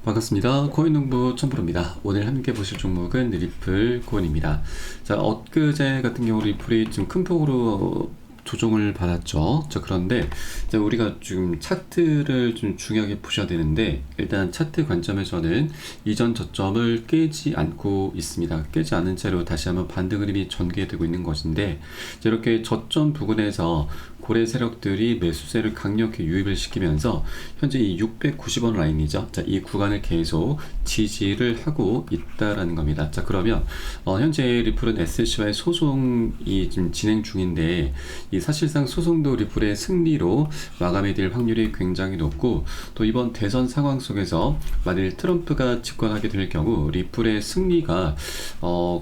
반갑습니다. 코인농부 천프로입니다. 오늘 함께 보실 종목은 리플 코인입니다. 자, 엊그제 같은 경우 리플이 좀 큰 폭으로 조정을 받았죠. 자, 그런데 자, 우리가 지금 차트를 좀 중요하게 보셔야 되는데, 일단 차트 관점에서는 이전 저점을 깨지 않고 있습니다. 깨지 않은 채로 다시 한번 반등 흐름이 전개되고 있는 것인데, 자, 이렇게 저점 부근에서 고래 세력들이 매수세를 강력히 유입을 시키면서 현재 이 690원 라인이죠. 자, 이 구간을 계속 지지를 하고 있다라는 겁니다. 자, 그러면 현재 리플은 SC와의 소송이 지금 진행 중인데, 이 사실상 소송도 리플의 승리로 마감이 될 확률이 굉장히 높고, 또 이번 대선 상황 속에서 만일 트럼프가 집권하게 될 경우 리플의 승리가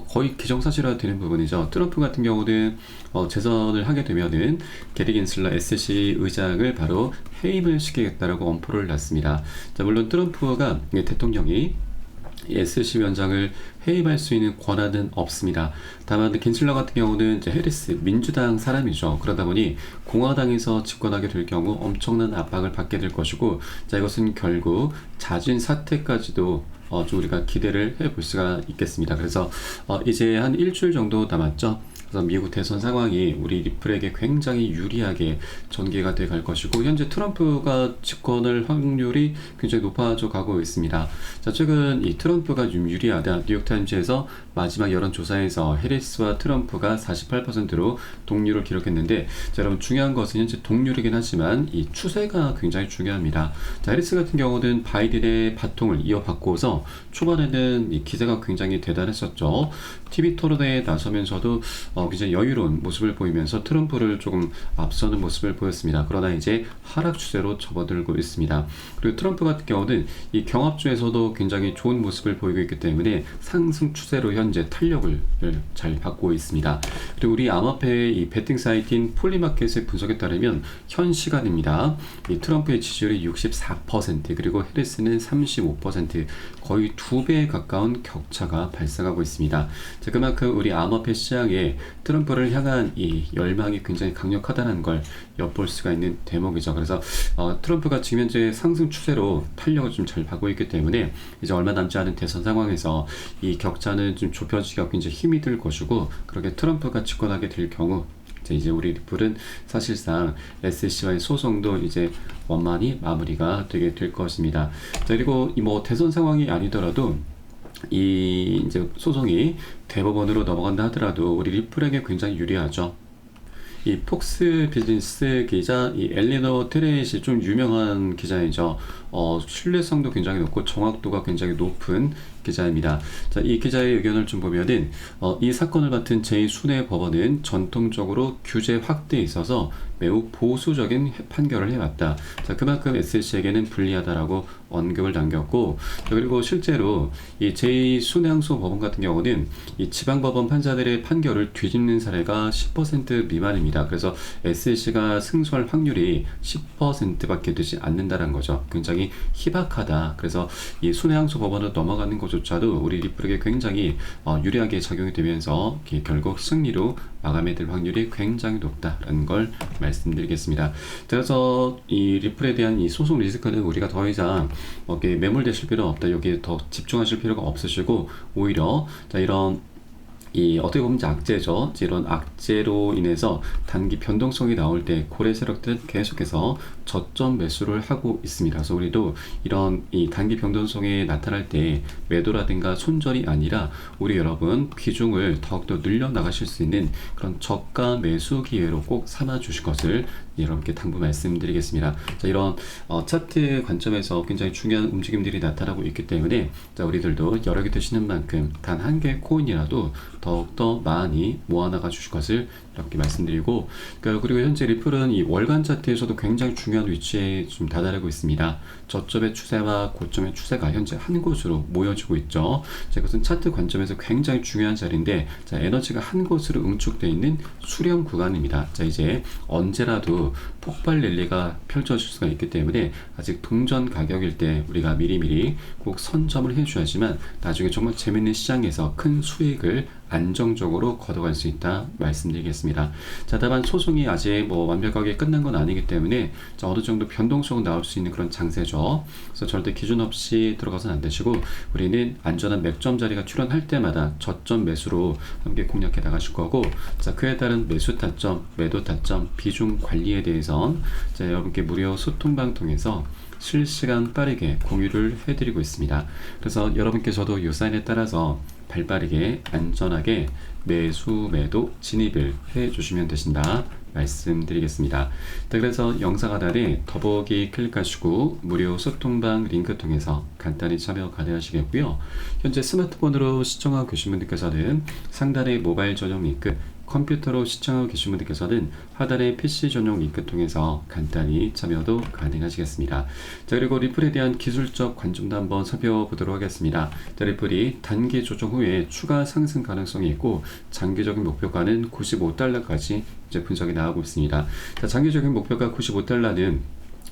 거의 기정사실화 되는 부분이죠. 트럼프 같은 경우는 재선을 하게 되면은 게리 겐슬러 SC 의장을 바로 해임을 시키겠다라고 엄포를 놨습니다. 자, 물론 트럼프가 대통령이 SC 위원장을 해임할 수 있는 권한은 없습니다. 다만 겐슬러 같은 경우는 이제 해리스 민주당 사람이죠. 그러다 보니 공화당에서 집권하게 될 경우 엄청난 압박을 받게 될 것이고, 자, 이것은 결국 자진 사퇴까지도 좀 우리가 기대를 해볼 수가 있겠습니다. 그래서 이제 한 일주일 정도 남았죠. 그래서 미국 대선 상황이 우리 리플에게 굉장히 유리하게 전개가 돼 갈 것이고, 현재 트럼프가 집권할 확률이 굉장히 높아져 가고 있습니다. 자, 최근 이 트럼프가 좀 유리하다, 뉴욕타임즈에서 마지막 여론조사에서 해리스와 트럼프가 48%로 동률을 기록했는데, 자, 여러분 중요한 것은 현재 동률이긴 하지만 이 추세가 굉장히 중요합니다. 자, 해리스 같은 경우는 바이든의 바통을 이어받고서 초반에는 이 기세가 굉장히 대단했었죠. TV 토론회에 나서면서도 굉장히 여유로운 모습을 보이면서 트럼프를 조금 앞서는 모습을 보였습니다. 그러나 이제 하락 추세로 접어들고 있습니다. 그리고 트럼프 같은 경우는 이 경합주에서도 굉장히 좋은 모습을 보이고 있기 때문에 상승 추세로 현재 탄력을 잘 받고 있습니다. 그리고 우리 암호화폐 이 베팅 사이트인 폴리마켓의 분석에 따르면 현 시간입니다. 이 트럼프의 지지율이 64%, 그리고 해리스는 35%, 거의 2배에 가까운 격차가 발생하고 있습니다. 자, 그만큼 우리 암호화폐 시장에 트럼프를 향한 이 열망이 굉장히 강력하다는 걸 엿볼 수가 있는 대목이죠. 그래서 트럼프가 지금 현재 상승 추세로 탄력을 좀 잘 받고 있기 때문에 이제 얼마 남지 않은 대선 상황에서 이 격차는 좀 좁혀지기가 굉장히 힘이 들 것이고, 그렇게 트럼프가 집권하게 될 경우 이제 우리 리플은 사실상 SC와의 소송도 이제 원만히 마무리가 되게 될 것입니다. 자, 그리고 뭐 대선 상황이 아니더라도 이 이제 소송이 대법원으로 넘어간다 하더라도 우리 리플에게 굉장히 유리하죠. 이 폭스 비즈니스 기자 이 엘리너 테레이시 좀 유명한 기자이죠. 신뢰성도 굉장히 높고 정확도가 굉장히 높은 기자입니다. 자, 이 기자의 의견을 좀 보면은 이 사건을 맡은 제2순회 법원은 전통적으로 규제 확대에 있어서 매우 보수적인 판결을 해왔다. 자, 그만큼 SC에게는 불리하다라고 언급을 남겼고, 그리고 실제로 이 제2순회항소 법원 같은 경우는 이 지방법원 판사들의 판결을 뒤집는 사례가 10% 미만입니다. 그래서 SC가 승소할 확률이 10%밖에 되지 않는다는 거죠. 굉장히 희박하다. 그래서 이 순회항소 법원으로 넘어가는 것조차도 우리 리플에게 굉장히 유리하게 작용이 되면서 결국 승리로 마감이 될 확률이 굉장히 높다는 걸 말씀드리겠습니다. 그래서 이 리플에 대한 이 소송 리스크는 우리가 더 이상 매몰되실 필요는 없다. 여기에 더 집중하실 필요가 없으시고, 오히려 자, 이런 이 어떻게 보면 악재죠. 이런 악재로 인해서 단기 변동성이 나올 때 고래 세력들은 계속해서 저점 매수를 하고 있습니다. 그래서 우리도 이런 이 단기 변동성이 나타날 때 매도라든가 손절이 아니라 우리 여러분 비중을 더욱더 늘려 나가실 수 있는 그런 저가 매수 기회로 꼭 삼아 주실 것을 여러분께 당부 말씀드리겠습니다. 자, 이런 차트 관점에서 굉장히 중요한 움직임들이 나타나고 있기 때문에 자, 우리들도 여러 개 드시는 만큼 단 한 개의 코인이라도 더욱더 많이 모아나가 주실 것을 이렇게 말씀드리고, 그리고 현재 리플은 이 월간 차트에서도 굉장히 중요한 위치에 좀 다다르고 있습니다. 저점의 추세와 고점의 추세가 현재 한 곳으로 모여지고 있죠. 자, 이것은 차트 관점에서 굉장히 중요한 자리인데, 자, 에너지가 한 곳으로 응축되어 있는 수렴 구간입니다. 자, 이제 언제라도 폭발 랠리가 펼쳐질 수가 있기 때문에 아직 동전 가격일 때 우리가 미리미리 꼭 선점을 해줘야지만 나중에 정말 재밌는 시장에서 큰 수익을 안정적으로 거둬갈 수 있다 말씀드리겠습니다. 자, 다만 소송이 아직 뭐 완벽하게 끝난 건 아니기 때문에 자, 어느 정도 변동성은 나올 수 있는 그런 장세죠. 그래서 절대 기준 없이 들어가서는 안 되시고 우리는 안전한 맥점 자리가 출현할 때마다 저점 매수로 함께 공략해 나가실 거고, 자, 그에 따른 매수 타점, 매도 타점, 비중 관리에 대해선 자, 여러분께 무료 소통방 통해서 실시간 빠르게 공유를 해드리고 있습니다. 그래서 여러분께서도 이 사인에 따라서 발빠르게 안전하게 매수 매도 진입을 해주시면 되신다 말씀드리겠습니다. 자, 그래서 영상 하단에 더보기 클릭하시고 무료 소통방 링크 통해서 간단히 참여 가능하시겠고요. 현재 스마트폰으로 시청하고 계신 분들께서는 상단의 모바일 전용 링크, 컴퓨터로 시청하고 계신 분들께서는 하단의 PC 전용 링크 통해서 간단히 참여도 가능하시겠습니다. 자, 그리고 리플에 대한 기술적 관점도 한번 살펴보도록 하겠습니다. 자, 리플이 단기 조정 후에 추가 상승 가능성이 있고 장기적인 목표가는 95달러까지 이제 분석이 나오고 있습니다. 자, 장기적인 목표가 95달러는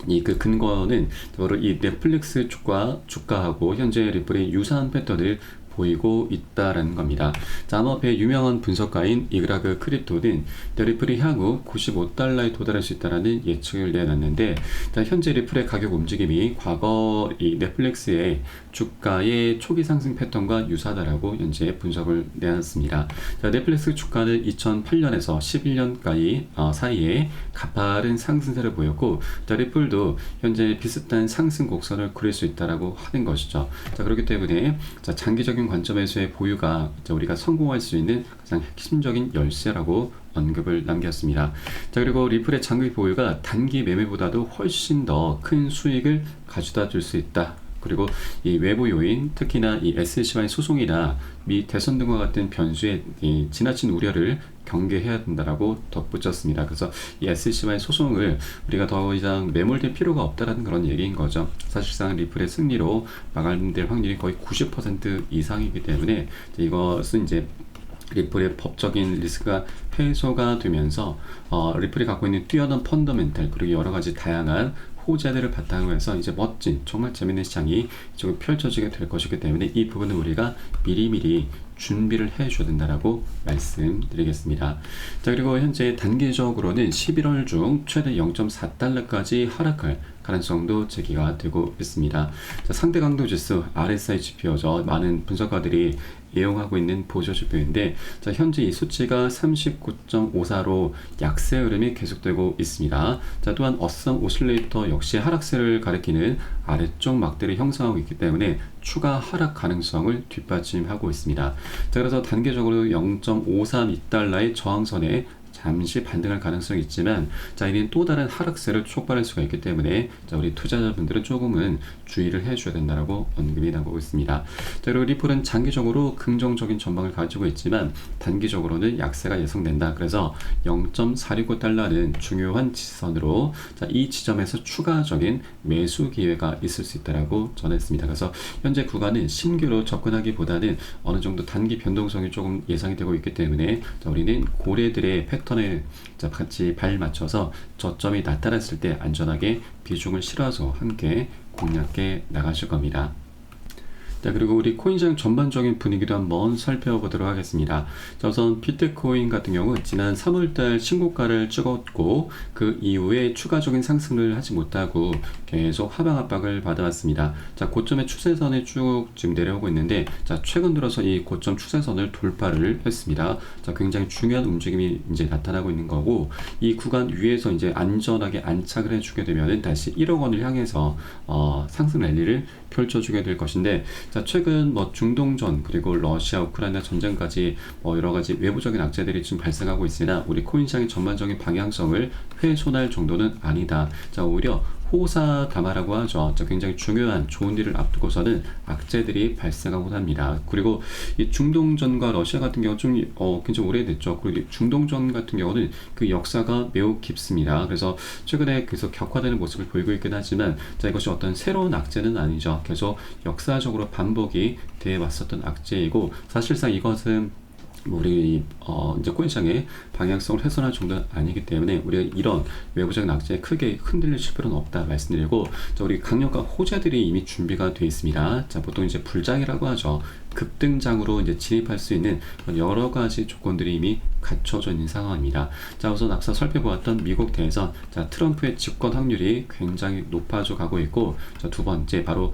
이 그 근거는 바로 이 넷플릭스 주가하고 현재 리플의 유사한 패턴을 보이고 있다라는 겁니다. 자, 암호화폐의 유명한 분석가인 이그라그 크립토는 리플이 향후 95달러에 도달할 수 있다는 예측을 내놨는데, 자, 현재 리플의 가격 움직임이 과거 이 넷플릭스의 주가의 초기 상승 패턴과 유사하다라고 현재 분석을 내놨습니다. 자, 넷플릭스 주가는 2008년에서 11년까지 사이에 가파른 상승세를 보였고, 자, 리플도 현재 비슷한 상승 곡선을 그릴 수 있다라고 하는 것이죠. 자, 그렇기 때문에 자, 장기적인 관점에서의 보유가 우리가 성공할 수 있는 가장 핵심적인 열쇠라고 언급을 남겼습니다. 자, 그리고 리플의 장기 보유가 단기 매매보다도 훨씬 더 큰 수익을 가져다 줄 수 있다. 그리고 이 외부 요인, 특히나 이 SEC와의 소송이나 미 대선 등과 같은 변수에 이 지나친 우려를 경계해야 된다라고 덧붙였습니다. 그래서 이 SEC와의 소송을 우리가 더 이상 매몰될 필요가 없다라는 그런 얘기인 거죠. 사실상 리플의 승리로 마감될 확률이 거의 90% 이상이기 때문에 이것은 이제 리플의 법적인 리스크가 해소가 되면서 리플이 갖고 있는 뛰어난 펀더멘탈 그리고 여러 가지 다양한 호재들을 바탕으로 해서 이제 멋진 정말 재밌는 시장이 조금 펼쳐지게 될 것이기 때문에 이 부분은 우리가 미리미리 준비를 해줘야 된다라고 말씀드리겠습니다. 자, 그리고 현재 단기적으로는 11월 중 최대 0.4달러까지 하락할 가능성도 제기가 되고 있습니다. 자, 상대 강도 지수 RSI 지표죠. 많은 분석가들이 이용하고 있는 보조 지표인데, 자, 현재 이 수치가 39.54로 약세 흐름이 계속되고 있습니다. 자, 또한 어썸 오실레이터 역시 하락세를 가리키는 아래쪽 막대를 형성하고 있기 때문에 추가 하락 가능성을 뒷받침하고 있습니다. 자, 그래서 단계적으로 0.532달러의 저항선에 잠시 반등할 가능성이 있지만, 자, 이는 또 다른 하락세를 촉발할 수가 있기 때문에 자, 우리 투자자분들은 조금은 주의를 해줘야 된다라고 언급이 나오고 있습니다. 자, 그리고 리플은 장기적으로 긍정적인 전망을 가지고 있지만 단기적으로는 약세가 예상된다. 그래서 0.465달러는 중요한 지선으로 자, 이 지점에서 추가적인 매수 기회가 있을 수 있다라고 전했습니다. 그래서 현재 구간은 신규로 접근하기보다는 어느 정도 단기 변동성이 조금 예상이 되고 있기 때문에 자, 우리는 고래들의 패턴에 같이 발 맞춰서 저점이 나타났을 때 안전하게 비중을 실어서 함께 공략해 나가실 겁니다. 자, 그리고 우리 코인시장 전반적인 분위기도 한번 살펴보도록 하겠습니다. 자, 우선 비트코인 같은 경우 지난 3월달 신고가를 찍었고 그 이후에 추가적인 상승을 하지 못하고 계속 하방 압박을 받아왔습니다. 자, 고점의 추세선이 쭉 지금 내려오고 있는데, 자, 최근 들어서 이 고점 추세선을 돌파를 했습니다. 자, 굉장히 중요한 움직임이 이제 나타나고 있는 거고, 이 구간 위에서 이제 안전하게 안착을 해주게 되면은 다시 1억 원을 향해서 상승 랠리를 펼쳐주게 될 것인데, 자, 최근 뭐 중동전 그리고 러시아 우크라이나 전쟁까지 여러 가지 외부적인 악재들이 지금 발생하고 있으나 우리 코인 시장의 전반적인 방향성을 훼손할 정도는 아니다. 자, 오히려 호사다마라고 하죠. 굉장히 중요한 좋은 일을 앞두고서는 악재들이 발생하곤 합니다. 그리고 이 중동전과 러시아 같은 경우 좀 굉장히 오래됐죠. 그리고 중동전 같은 경우는 그 역사가 매우 깊습니다. 그래서 최근에 계속 격화되는 모습을 보이고 있긴 하지만 자, 이것이 어떤 새로운 악재는 아니죠. 계속 역사적으로 반복이 돼 왔었던 악재이고, 사실상 이것은 우리 이제 코인 시장의 방향성을 훼손할 정도는 아니기 때문에 우리가 이런 외부적인 악재에 크게 흔들릴 필요는 없다 말씀드리고, 자, 우리 강력한 호재들이 이미 준비가 되어 있습니다. 자, 보통 이제 불장이라고 하죠. 급등장으로 이제 진입할 수 있는 여러 가지 조건들이 이미 갖춰져 있는 상황입니다. 자, 우선 앞서 살펴보았던 미국 대선, 자, 트럼프의 집권 확률이 굉장히 높아져 가고 있고, 자, 두 번째 바로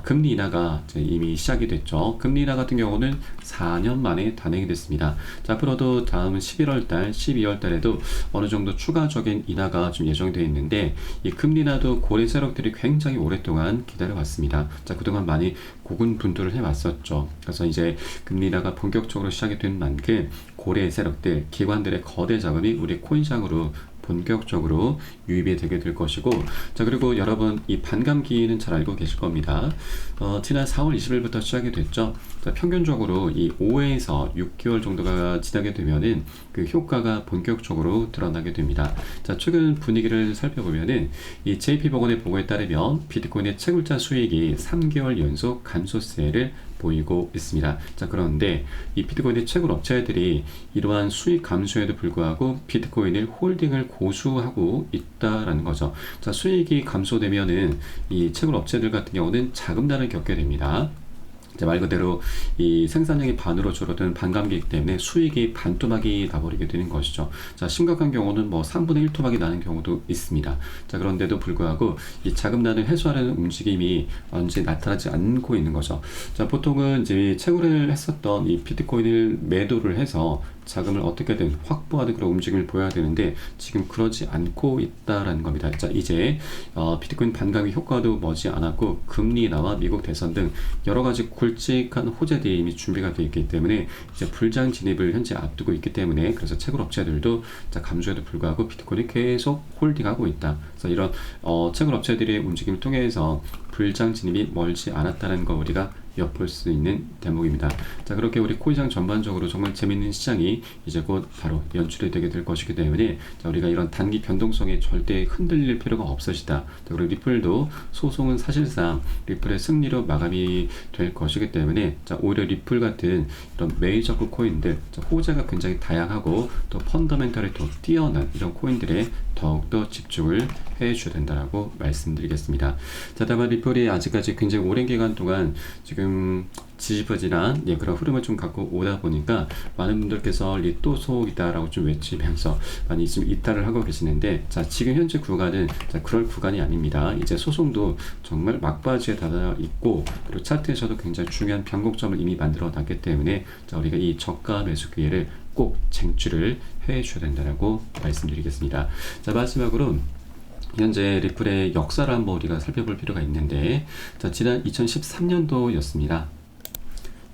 금리 인하가 이제 이미 시작이 됐죠. 금리 인하 같은 경우는 4년 만에 단행이 됐습니다. 자, 앞으로도 다음 11월달, 12월달에도 어느 정도 추가적인 인하가 좀 예정되어 있는데, 이 금리 인하도 고래 세력들이 굉장히 오랫동안 기다려왔습니다. 자, 그동안 많이 고군분투를 해왔었죠. 그래서 이제 금리 인하가 본격적으로 시작이 된 만큼 고래 세력들, 기관들의 거대 자금이 우리 코인시장으로 본격적으로 유입이 되게 될 것이고, 자, 그리고 여러분 이 반감기는 잘 알고 계실 겁니다. 지난 4월 20일부터 시작이 됐죠. 자, 평균적으로 이 5에서 6개월 정도가 지나게 되면은 그 효과가 본격적으로 드러나게 됩니다. 자, 최근 분위기를 살펴보면은 이 JP모건의 보고에 따르면 비트코인의 채굴자 수익이 3개월 연속 감소세를 보이고 있습니다. 자, 그런데 이 비트코인의 채굴 업체들이 이러한 수익 감소에도 불구하고 비트코인을 홀딩을 고수하고 있다라는 거죠. 자, 수익이 감소되면은 이 채굴 업체들 같은 경우는 자금난을 겪게 됩니다. 말 그대로 이 생산량이 반으로 줄어든 반감기이기 때문에 수익이 반토막이 나버리게 되는 것이죠. 자, 심각한 경우는 뭐 3분의 1 토막이 나는 경우도 있습니다. 자, 그런데도 불구하고 이 자금난을 해소하려는 움직임이 언제 나타나지 않고 있는 거죠. 자, 보통은 이제 채굴을 했었던 이 비트코인을 매도를 해서 자금을 어떻게든 확보하는 그런 움직임을 보여야 되는데 지금 그러지 않고 있다라는 겁니다. 자, 이제 비트코인 반감기 효과도 머지 않았고 금리 인하와 미국 대선 등 여러 가지 굵직한 호재들이 이미 준비가 되어 있기 때문에 이제 불장 진입을 현재 앞두고 있기 때문에, 그래서 채굴 업체들도 자, 감소에도 불구하고 비트코인이 계속 홀딩하고 있다. 그래서 이런 채굴 업체들의 움직임을 통해서 불장 진입이 멀지 않았다는 거 우리가 엿볼 수 있는 대목입니다. 자, 그렇게 우리 코인시장 전반적으로 정말 재밌는 시장이 이제 곧 바로 연출이 되게 될 것이기 때문에, 자, 우리가 이런 단기 변동성에 절대 흔들릴 필요가 없으시다. 자, 그리고 리플도 소송은 사실상 리플의 승리로 마감이 될 것이기 때문에, 자, 오히려 리플 같은 이런 메이저급 코인들, 자, 호재가 굉장히 다양하고 또 펀더멘털이 더 뛰어난 이런 코인들에 더욱더 집중을 해줘야 된다라고 말씀드리겠습니다. 자, 다만 리플이 아직까지 굉장히 오랜 기간 동안 지금 지지부진한 그런 흐름을 좀 갖고 오다 보니까 많은 분들께서 리또속이다라고 좀 외치면서 많이 지금 이탈을 하고 계시는데, 자, 지금 현재 구간은 자, 그럴 구간이 아닙니다. 이제 소송도 정말 막바지에 달아 있고, 그리고 차트에서도 굉장히 중요한 변곡점을 이미 만들어 놨기 때문에, 자, 우리가 이 저가 매수 기회를 꼭 쟁취를 해 주셔야 된다라고 말씀드리겠습니다. 자, 마지막으로 현재 리플의 역사를 한번 우리가 살펴볼 필요가 있는데, 자, 지난 2013년도였습니다.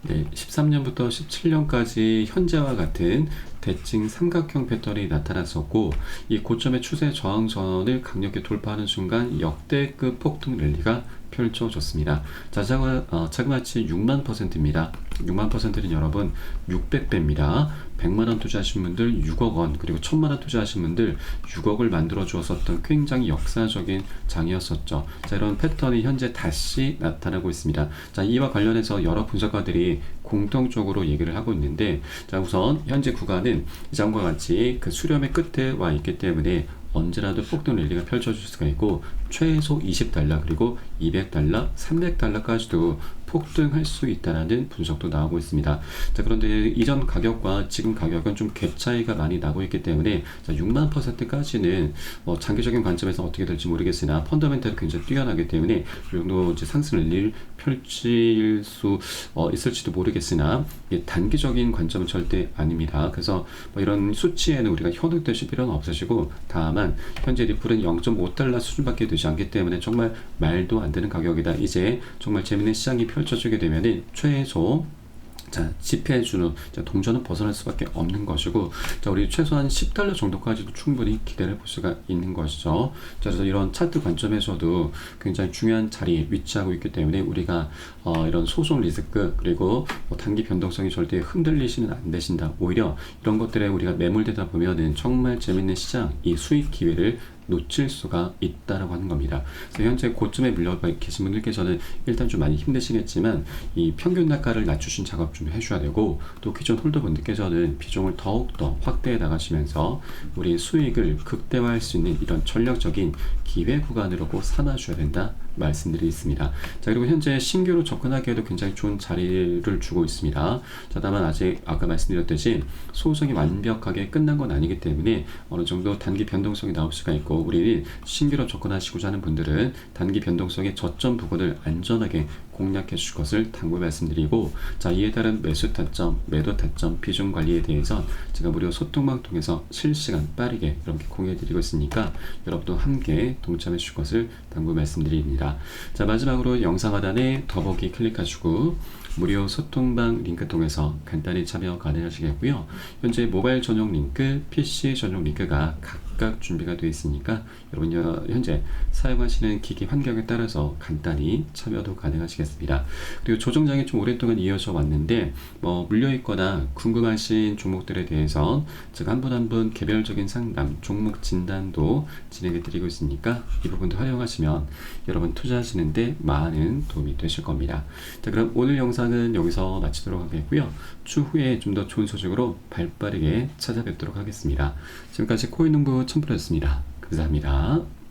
네, 13년부터 17년까지 현재와 같은 대칭 삼각형 패턴이 나타났었고, 이 고점의 추세 저항선을 강력히 돌파하는 순간 역대급 폭등 랠리가 펼쳐졌습니다. 자, 자그마치 6만%입니다. 6만%는 여러분 600배입니다. 100만원 투자하신 분들 6억원, 그리고 1000만원 투자하신 분들 6억을 만들어 주었었던 굉장히 역사적인 장이었었죠. 자, 이런 패턴이 현재 다시 나타나고 있습니다. 자, 이와 관련해서 여러 분석가들이 공통적으로 얘기를 하고 있는데, 자, 우선 현재 구간은 이장과 같이 그 수렴의 끝에 와 있기 때문에 언제라도 폭등 랠리가 펼쳐질 수가 있고, 최소 20달러 그리고 200달러, 300달러까지도 폭등할 수 있다는 분석도 나오고 있습니다. 자, 그런데 이전 가격과 지금 가격은 좀 갭 차이가 많이 나고 있기 때문에, 자, 6만%까지는 장기적인 관점에서 어떻게 될지 모르겠으나 펀더멘털이 굉장히 뛰어나기 때문에 이 정도 이제 상승 랠리를 펼칠 수 있을지도 모르겠으나 단기적인 관점은 절대 아닙니다. 그래서 이런 수치에는 우리가 현혹되실 필요는 없으시고, 다만 현재 리플은 0.5달러 수준밖에 되지 않기 때문에 정말 말도 안 되는 가격이다. 이제 정말 재밌는 시장이 펼쳐지게 되면은 최소, 자, 지폐준우 동전은 벗어날 수밖에 없는 것이고, 자, 우리 최소한 10달러 정도까지도 충분히 기대를 볼 수가 있는 것이죠. 자, 그래서 이런 차트 관점에서도 굉장히 중요한 자리에 위치하고 있기 때문에 우리가 이런 소송 리스크, 그리고 단기 변동성이 절대 흔들리시는 안 되신다. 오히려 이런 것들에 우리가 매몰되다 보면은 정말 재밌는 시장, 이 수익 기회를 놓칠 수가 있다라고 하는 겁니다. 그래서 현재 고점에 물려 계신 분들께서는 일단 좀 많이 힘드시겠지만 이 평균 단가를 낮추신 작업 좀 해줘야 되고, 또 기존 홀더분들께서는 비중을 더욱더 확대해 나가시면서 우리 수익을 극대화할 수 있는 이런 전략적인 기회 구간으로 꼭 삼아줘야 된다 말씀드리겠습니다. 자, 그리고 현재 신규로 접근하기에도 굉장히 좋은 자리를 주고 있습니다. 자, 다만 아직 아까 말씀드렸듯이 소송이 완벽하게 끝난 건 아니기 때문에 어느 정도 단기 변동성이 나올 수가 있고, 우리 신규로 접근하시고자 하는 분들은 단기 변동성의 저점 부분을 안전하게 공략해 주실 것을 당부 말씀드리고, 자, 이에 따른 매수 타점, 매도 타점, 비중 관리에 대해서 제가 무료 소통방 통해서 실시간 빠르게 이렇게 공유해 드리고 있으니까 여러분도 함께 동참해 주실 것을 당부 말씀드립니다. 자, 마지막으로 영상 하단에 더보기 클릭하시고 무료 소통방 링크 통해서 간단히 참여 가능하시겠고요. 현재 모바일 전용 링크, PC 전용 링크가 각각 준비가 되어 있으니까 여러분 현재 사용하시는 기기 환경에 따라서 간단히 참여도 가능하시겠습니다. 그리고 조정장이 좀 오랫동안 이어져 왔는데 물려 있거나 궁금하신 종목들에 대해서 제가 한 분 한 분 개별적인 상담, 종목 진단도 진행해 드리고 있으니까 이 부분도 활용하시면 여러분 투자하시는데 많은 도움이 되실 겁니다. 자, 그럼 오늘 영상은 여기서 마치도록 하겠고요. 추후에 좀 더 좋은 소식으로 발빠르게 찾아뵙도록 하겠습니다. 지금까지 코인농부 첨프로였습니다. 감사합니다.